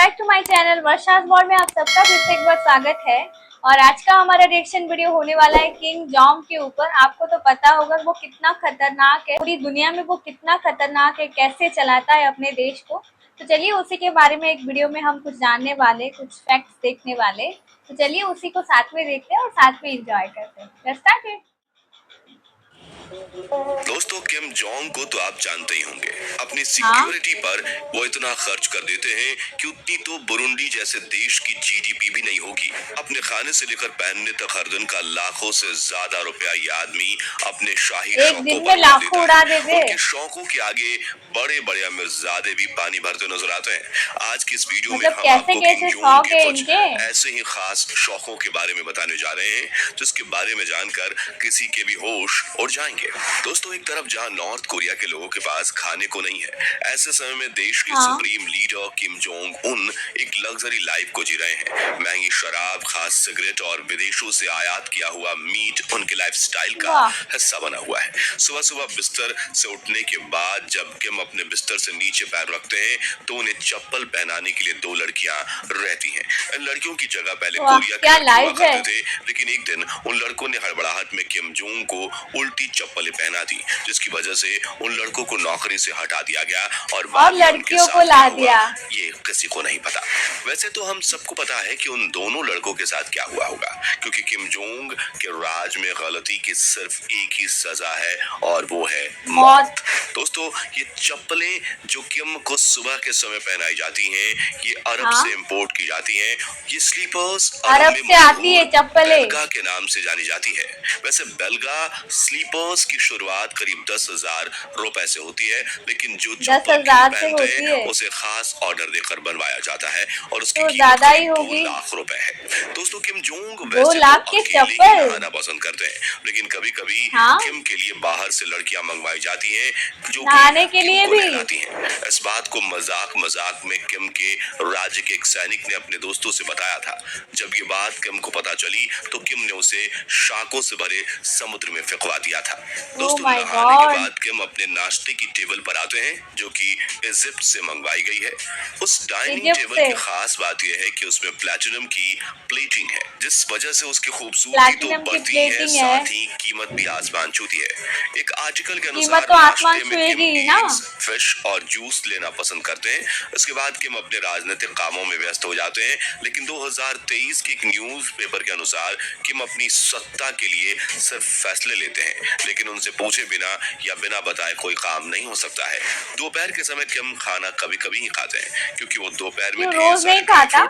Back to my channel Varsha's world में आप सबका फिर से एक बार स्वागत है। और आज का हमारा रिएक्शन वीडियो होने वाला है किम जोंग के ऊपर। आपको तो पता होगा वो कितना खतरनाक है, पूरी दुनिया में वो कितना खतरनाक है, कैसे चलाता है अपने देश को। तो चलिए उसी के बारे में एक वीडियो में हम कुछ जानने वाले, कुछ फैक्ट्स देखने वाले। तो चलिए उसी को साथ में देखते हैं और साथ में एंजॉय करते हैं। Let's start. दोस्तों, किम जोंग को तो आप जानते ही होंगे। अपनी सिक्योरिटी पर वो इतना खर्च कर देते हैं कि उतनी तो बुरुंडी जैसे देश की जीडीपी भी नहीं होगी। अपने खाने से लेकर पहनने तक हर दिन का लाखों से ज्यादा रुपया ये आदमी अपने शाही शौकों पर उड़ा देता है। उनके शौकों के आगे बड़े बड़े अमीरजादे भी पानी भरते नजर आते हैं। आज की इस वीडियो में हम आपको किम जोंग के कुछ ऐसे ही खास शौकों के बारे में बताने जा रहे हैं जिसके बारे में जानकर किसी के भी होश उड़ जाएंगे। दोस्तों, एक तरफ जहां नॉर्थ कोरिया के लोगों के पास खाने को नहीं है, ऐसे समय में देश के supreme leader Kim Jong Un एक लग्जरी लाइफ को जी रहे हैं। महंगी शराब, खास सिगरेट और विदेशों से आयात किया हुआ मीट उनके लाइफस्टाइल का हिस्सा बना हुआ है। सुबह सुबह बिस्तर से उठने के बाद जब किम अपने बिस्तर से नीचे पैर रखते हैं तो उन्हें चप्पल पहनाने के लिए दो लड़कियां रहती हैं। इन लड़कियों की जगह पहले कोरिया के लड़के हुआ करते थे, लेकिन एक दिन उन लड़कों ने हड़बड़ाहट में किम जोंग को उल्टी चप्पलें पहना दी, जिसकी वजह से उन लड़कों को नौकरी से हटा दिया गया और लड़कियों को ला दिया। ये किसी को नहीं पता। वैसे तो हम सबको पता है कि उन दोनों लड़कों के साथ क्या हुआ होगा, क्योंकि किम जोंग के राज में गलती की सिर्फ एक ही सजा है और वो है मौत। दोस्तों, ये चप्पलें जो किम को सुबह के समय पहनाई जाती हैं, ये अरब से इंपोर्ट की जाती हैं। ये स्लीपर्स अरब से आती है चप्पलें, बेलगा के नाम से जानी जाती है। वैसे बेलगा स्लीपर्स की शुरुआत करीब 10,000 रुपए से होती है, लेकिन जो चप्पल पहनते हैं उसे खास ऑर्डर देकर बनवाया जाता है और उसकी कीमत ज्यादा ही होगी, 2 लाख रुपए है। दोस्तों, किम जोंग 2 लाख के चप्पल खाना पसंद करते हैं, लेकिन कभी कभी किम के लिए बाहर से लड़कियां मंगवाई जाती हैं जो नहाने के लिए भी आती हैं। इस बात को मजाक मजाक में किम के राज्य के एक सैनिक ने अपने दोस्तों से बताया था। जब ये बात किम को पता चली तो किम ने उसे शाकों से भरे समुद्र में फेंकवा दिया था। दोस्तों, नहाने के बाद किम अपने नाश्ते की टेबल पर आते हैं जो कि इजिप्ट से मंगवाई गई है। उस डाइनिंग टेबल की खास बात यह है कि उसमें प्लैटिनम की प्लेटिंग है, जिस वजह से उसकी खूबसूरती तो बढ़ती है, साथ ही कीमत भी आसमान छूती है। एक आर्टिकल के अनुसार नाश्ते में किम फिश और जूस लेना पसंद करते हैं। उसके बाद किम अपने राजनीतिक कामों में व्यस्त हो जाते हैं, लेकिन 2023 के एक न्यूज पेपर के अनुसार किम अपनी सत्ता के लिए सिर्फ फैसले लेते हैं, लेकिन उनसे पूछे बिना या बिना बताए कोई काम नहीं हो सकता है। दोपहर के समय किम खाना कभी कभी ही खाते हैं, क्योंकि वो दोपहर में रोज नहीं खाता,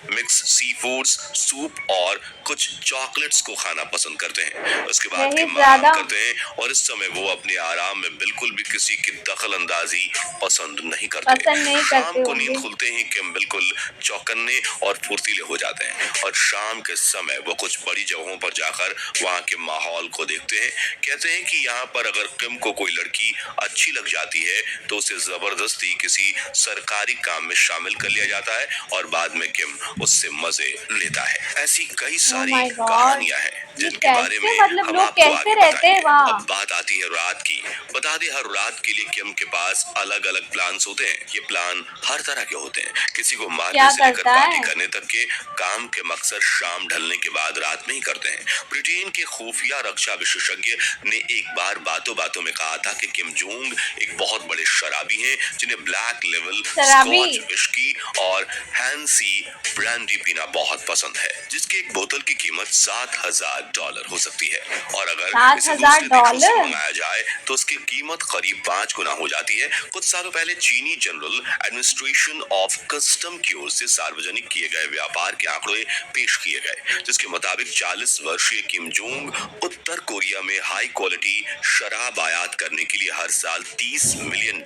मिक्स सी फूड्स, सूप और कुछ चॉकलेट्स को खाना पसंद करते हैं। उसके बाद किम आराम करते हैं और इस समय वो अपने आराम में बिल्कुल भी किसी की दखल अंदाजी पसंद नहीं करते। शाम को नींद खुलते ही किम बिल्कुल चौकन्ने और फुर्तीले हो जाते हैं और शाम के समय वो कुछ बड़ी जगहों पर जाकर वहाँ के माहौल को देखते हैं। कहते हैं कि यहाँ पर अगर किम को कोई लड़की अच्छी लग जाती है तो उसे जबरदस्ती किसी सरकारी काम में शामिल कर लिया जाता है और बाद में किम उससे मजे लेता है। ऐसी कई सारी कहानियां हैं जिनके बारे में हम आपको आगे बताएंगे। अब बात आती है रात की। बता दें, हर रात के लिए किम के पास अलग अलग प्लान्स होते हैं। ये प्लान हर तरह के होते हैं, किसी को मारने से लेकर पार्टी करने तक के काम के मकसद शाम ढलने के बाद रात में ही करते हैं। ब्रिटेन के खुफिया रक्षा विशेषज्ञ ने एक बार बातों बातों में कहा था कि किम जोंग एक बहुत बड़े शराबी हैं जिन्हें ब्लैक लेवल, स्कॉच विस्की और हैंसी ब्रांडी पीना बहुत पसंद है, जिसकी एक बोतल की कीमत $7,000 हो सकती है और अगर इसे दूसरे देशों से मंगाया जाए तो उसकी कीमत करीब 5 गुना हो जाती है। कुछ सालों पहले चीनी जनरल एडमिनिस्ट्रेशन ऑफ कस्टम की ओर से सार्वजनिक किए गए व्यापार के आंकड़े पेश किए गए, जिसके मुताबिक 40 वर्षीय किम जोंग उत्तर कोरिया में हाई क्वालिटी शराब आयात करने के लिए हर साल $30 मिलियन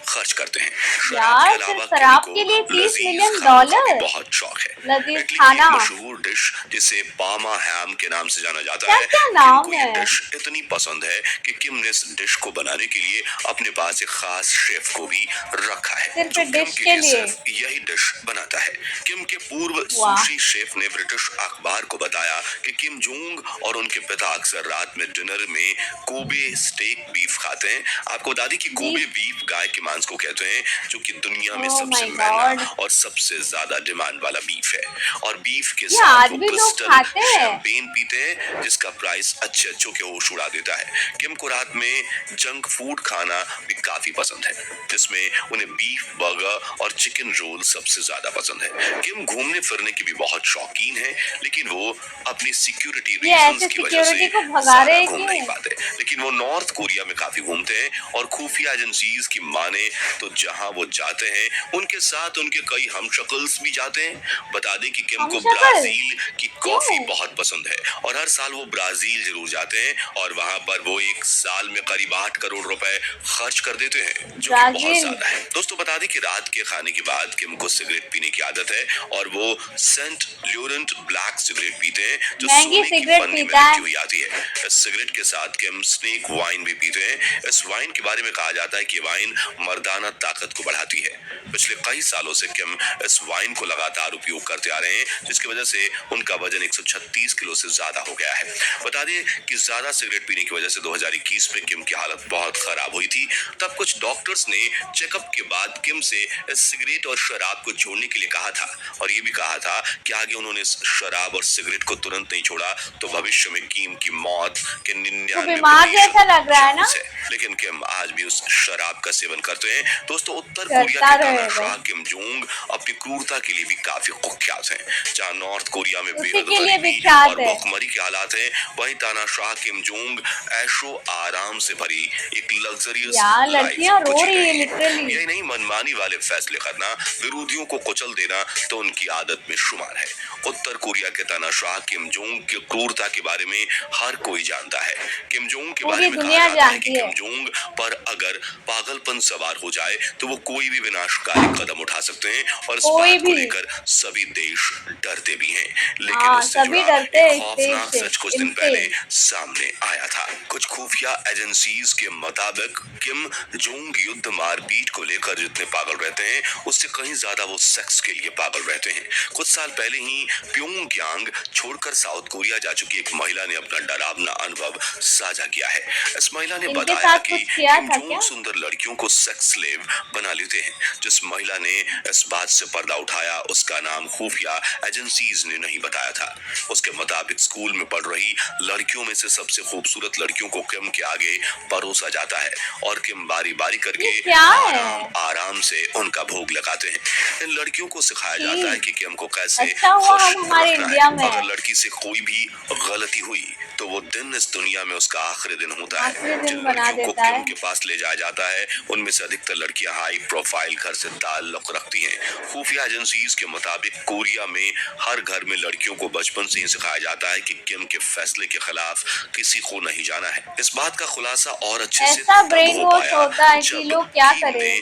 खर्च करते हैं। शराब के अलावा के लिए $30 मिलियन बहुत शौक है। खाना, मशहूर डिश जिसे पामा हैम के नाम से जाना जाता है, क्या नाम जॉम ये है। डिश इतनी पसंद है कि किम ने इस डिश को बनाने के लिए अपने पास एक खास शेफ को भी रखा है सिर्फ जो किम डिश के के लिए लिए। सिर्फ यही डिश बनाता है। किम के पूर्व वाह। सुशी शेफ ने ब्रिटिश अखबार को बताया कि किम जोंग और उनके पिता अक्सर रात में डिनर में कोबे स्टेक बीफ खाते हैं। आपको बता दें कि कोबे बीफ गाय के मांस को कहते हैं जो कि दुनिया में ओह सबसे माय महंगा गॉड, और सबसे ज्यादा डिमांड वाला बीफ है। और बीफ के ये साथ आज वो भी लोग क्रिस्टल खाते हैं। शैंपेन पीते हैं जिसका प्राइस अच्छे अच्छों के होश उड़ा देता है। किम को रात में जंक फूड खाना भी काफी पसंद है जिसमें उन्हें बीफ बर्गर और चिकन रोल सबसे ज्यादा पसंद है। किम घूमने फिरने की भी बहुत शौकीन है लेकिन वो अपनी सिक्योरिटी ये रीजंस ऐसे की वजह से सिक्योरिटी को भगा ज्यादा रहे घूम क्यों? नहीं पाते। लेकिन वो नॉर्थ कोरिया में काफी घूमते हैं और खुफिया एजेंसीज की माने तो जहां वो जाते हैं उनके साथ उनके कई हमशक्ल्स भी जाते हैं। बता दें कि किम को हमशक्ल? ब्राजील की कॉफी क्यों? बहुत पसंद है और हर साल वो ब्राजील जरूर जाते हैं और वहां पर वो एक साल में करीब 8 करोड़ रुपए खर्च कर देते हैं जो कि बहुत ब्राजील। ज्यादा है। दोस्तों बता दें कि रात के खाने के बाद किम को सिगरेट पीने की आदत है और वो सेंट ल्यूरेंट ब्लैक सिगरेट पीते हैं जो महंगी सोने की सिगरेट पन्नी में पीता है। लिखी हुई आती है। इस सिगरेट के साथ किम स्नेक वाइन भी पीते हैं। इस वाइन के बारे में कहा जाता है कि वाइन मर्दाना ताकत को बढ़ाती है। पिछले कई सालों से किम इस वाइन को लगातार उपयोग करते आ रहे हैं जिसकी वजह से उनका वजन 136 किलो से ज्यादा हो गया है। बता दें कि ज्यादा सिगरेट पीने की वजह से 2021 में किम की हालत बहुत खराब हुई थी। तब कुछ डॉक्टर्स ने चेकअप के बाद किम से इस सिगरेट और शराब को छोड़ने के लिए कहा था और ये भी कहा था कि आगे उन्होंने इस शराब और सिगरेट को तुरंत नहीं छोड़ा तो भविष्य में किम की मौत के 99% बीमार जैसा लग रहा है ना? चांस है। लेकिन किम आज भी उस शराब का सेवन करते हैं। दोस्तों उत्तर करता कोरिया के रहेगा। तानाशाह किम जोंग अपनी क्रूरता के लिए भी काफी कुख्यात हैं। जहां नॉर्थ कोरिया में उसी बेहद के लिए गरीबी विख्यात और है। भुखमरी के हालात हैं वहीं तानाशाह किम जोंग ऐशो आराम से भरी एक लग्जरियस यार लाइफ लड़कियां रो जी रही रहे है हैं। लिटरली। यही नहीं मनमानी वाले फैसले करना विरोधियों को कुचल देना तो उनकी आदत में शुमार है। उत्तर कोरिया के तानाशाह किम जोंग की क्रूरता के बारे में हर कोई जानता है। किम जोंग के बारे पूरी में कहा दुनिया जाता है कि जानती है। किम जोंग पर अगर पागलपन सवार हो जाए तो वो कोई भी विनाशकारी कदम उठा सकते हैं और इस कोई बात को भी। लेकर सभी देश डरते भी हैं। लेकिन हाँ, उससे सभी जुड़ा डरते हैं एक इस खौफनाक देश से, सच कुछ दिन इनसे। पहले सामने आया था। कुछ खुफिया एजेंसीज के मुताबिक किम जोंग युद्ध मारपीट को लेकर जितने पागल रहते हैं उससे कहीं ज्यादा वो सेक्स के लिए पागल रहते हैं। कुछ साल पहले ही प्योंगयांग छोड़कर साउथ कोरिया जा चुकी एक महिला ने अपना डरावना अनुभव साझा किया है। इस महिला ने इनके बताया साथ कि कुछ किया किम था जोंग क्या? सुंदर लड़कियों को सेक्स स्लेव बना लेते हैं। जिस महिला ने इस बात से पर्दा उठाया उसका नाम खुफिया एजेंसीज ने नहीं बताया था। उसके मुताबिक स्कूल में पढ़ रही लड़कियों में से सबसे खूबसूरत लड़कियों को किम के आगे परोसा जाता है और किम बारी बारी करके ये क्या है? आराम से उनका भोग लगाते हैं। इन लड़कियों को सिखाया जाता है कि किम को कैसे अच्छा हुआ खुश हम हमारे रखना इंडिया है। में अगर है। लड़की से कोई भी गलती हुई तो वो दिन इस दुनिया में उसका आखिरी दिन होता है। आखिरी दिन जिन बना लड़कियों को देता है। किम के पास ले जाया जाता है उनमें से अधिकतर लड़कियां हाई प्रोफाइल घर से ताल्लुक रखती हैं। खुफिया एजेंसीज के मुताबिक कोरिया में हर घर में लड़कियों को बचपन से ही सिखाया जाता है कि किम के फैसले के खिलाफ किसी को नहीं जाना है। इस बात का खुलासा और अच्छे से ऐसा तब ब्रेन हो वॉश पाया होता है कि जब लोग क्या किम करें। ने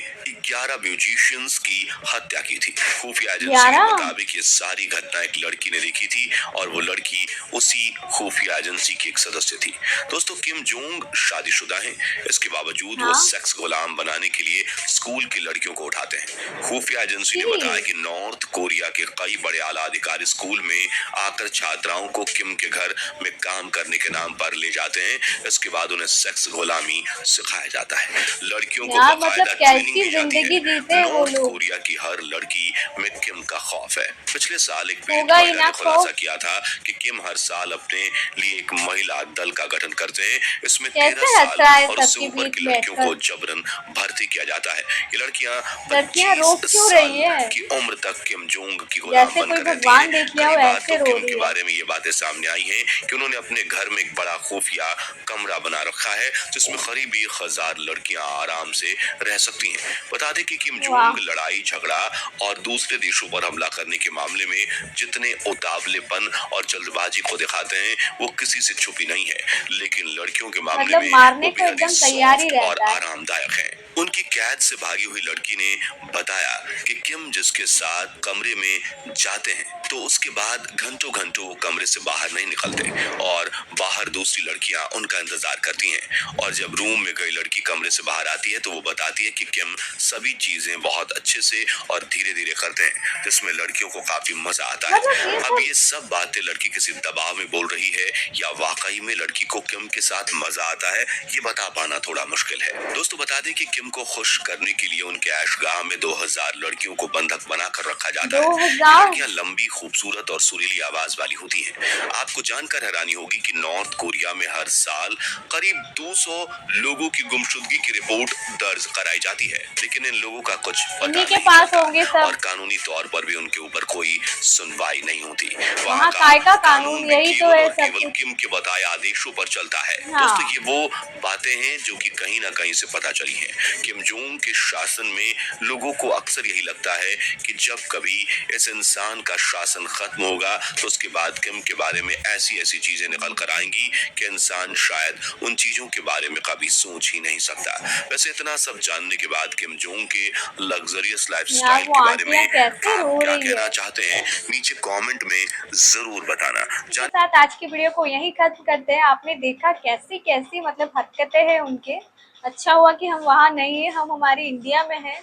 11 म्यूजिशियंस की हत्या की थी। खुफिया एजेंसी के 11? मुताबिक ये सारी घटना एक लड़की ने देखी थी और वो लड़की उसी खुफिया एजेंसी की एक सदस्य थी। दोस्तों किम जोंग शादीशुदा हैं। इसके बावजूद वो हाँ? सेक्स गुलाम बनाने के लिए स्कूल की लड़कियों को उठाते हैं। खुफिया एजेंसी ने जी। बताया कि नॉर्थ कोरिया के कई बड़े आला अधिकारी स्कूल में आकर छात्राओं को किम के घर में काम करने के नाम पर ले जाते हैं। इसके बाद उन्हें सेक्स गुलामी सिखाया जाता है। लड़कियों को यार बाकायदा मतलब ट्रेनिंग कैसी दी जाती है। जिंदगी जीते हैं वो नॉर्थ लोग। कोरिया की हर लड़की में किम का खौफ है। पिछले साल एक पीड़ित होगा ही महिला ना ने खुलासा खौफ। किया था कि किम हर साल अपने लिए एक महिला दल का गठन करते हैं। इसमें कैसे 13 साल हंसता है और उससे सबके ऊपर बीच की लड़कियों को बैठकर। जबरन भर्ती किया जाता है। ये लड़कियां लड़कियां रो 25 क्यों रही साल है? की उम्र तक किम जोंग की गुलाम जैसे बनकर कोई रहती भगवान हैं। देख लिया हो कई बार ऐसे तो रो किम रही के है। बारे में ये बातें सामने आई हैं कि उन्होंने अपने घर में एक बड़ा खुफिया कमरा बना रखा है जिसमें करीब 1000 लड़कियां आराम से रह सकती हैं। बता दें कि किम जोंग लड़ाई झगड़ा और दूसरे देशों पर हमला करने के मामले में जितने उतावलेपन और जल्दबाजी को दिखाते हैं वो किसी से छुपी नहीं है। लेकिन लड़कियों के मामले मतलब में मारने वो को बेहद ही एकदम तैयार ही सॉफ्ट और रहता है। आरामदायक है। उनकी कैद से भागी हुई लड़की ने बताया कि किम जिसके साथ कमरे में जाते हैं तो उसके बाद घंटों घंटों वो कमरे से बाहर नहीं निकलते और बाहर दूसरी लड़कियां उनका इंतजार करती हैं। और जब रूम में गई लड़की कमरे से बाहर आती है तो वो बताती है कि किम सभी चीजें बहुत अच्छे से और धीरे धीरे करते हैं, जिसमें लड़कियों को काफी मजा आता है। अब ये सब बातें लड़की किसी दबाव में बोल रही है या वाकई में लड़की को किम के साथ मजा आता है, ये बता पाना थोड़ा मुश्किल है। दोस्तों बता दें कि किम को खुश करने के लिए उनके ऐशगाह में 2000 लड़कियों को बंधक बनाकर रखा जाता है। लड़कियां लंबी, खूबसूरत और सुरीली आवाज वाली होती हैं। आपको जानकर हैरानी होगी कि नॉर्थ कोरिया में हर साल करीब 200 लोगों की गुमशुदगी की रिपोर्ट दर्ज कराई जाती है, लेकिन इन लोगों का कुछ पता के पास होंगे सब और कानूनी तौर पर भी उनके ऊपर कोई सुनवाई नहीं होती। वहाँ का कानून यही तो है, केवल किम के बताए आदेशों पर चलता है। हाँ। दोस्तों ये वो बातें हैं जो कि कहीं ना कहीं से पता चली हैं। किम जोंग के शासन में लोगों को अक्सर यही लगता है कि जब कभी इस इंसान का शासन खत्म होगा तो उसके बाद किम के बारे में ऐसी ऐसी चीजें निकल कर आएंगी कि इंसान शायद उन चीजों के बारे में कभी सोच ही नहीं सकता। वैसे इतना सब जानने के बाद किम जोंग के लग्जरियस लाइफस्टाइल के बारे में आप क्या कहना चाहते हैं, नीचे कमेंट में जरूर बताना। साथ आज की वीडियो को यही खत्म करते हैं। आपने देखा कैसी कैसी मतलब हरकतें हैं उनके। अच्छा हुआ कि हम वहाँ नहीं है, हम हमारे इंडिया में हैं।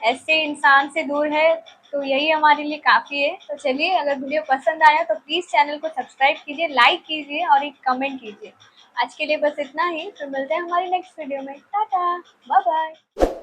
ऐसे इंसान से दूर है तो यही हमारे लिए काफ़ी है। तो चलिए, अगर वीडियो पसंद आया तो प्लीज़ चैनल को सब्सक्राइब कीजिए, लाइक कीजिए और एक कमेंट कीजिए। आज के लिए बस इतना ही, फिर मिलते हैं हमारी नेक्स्ट वीडियो में। Tata, bye bye.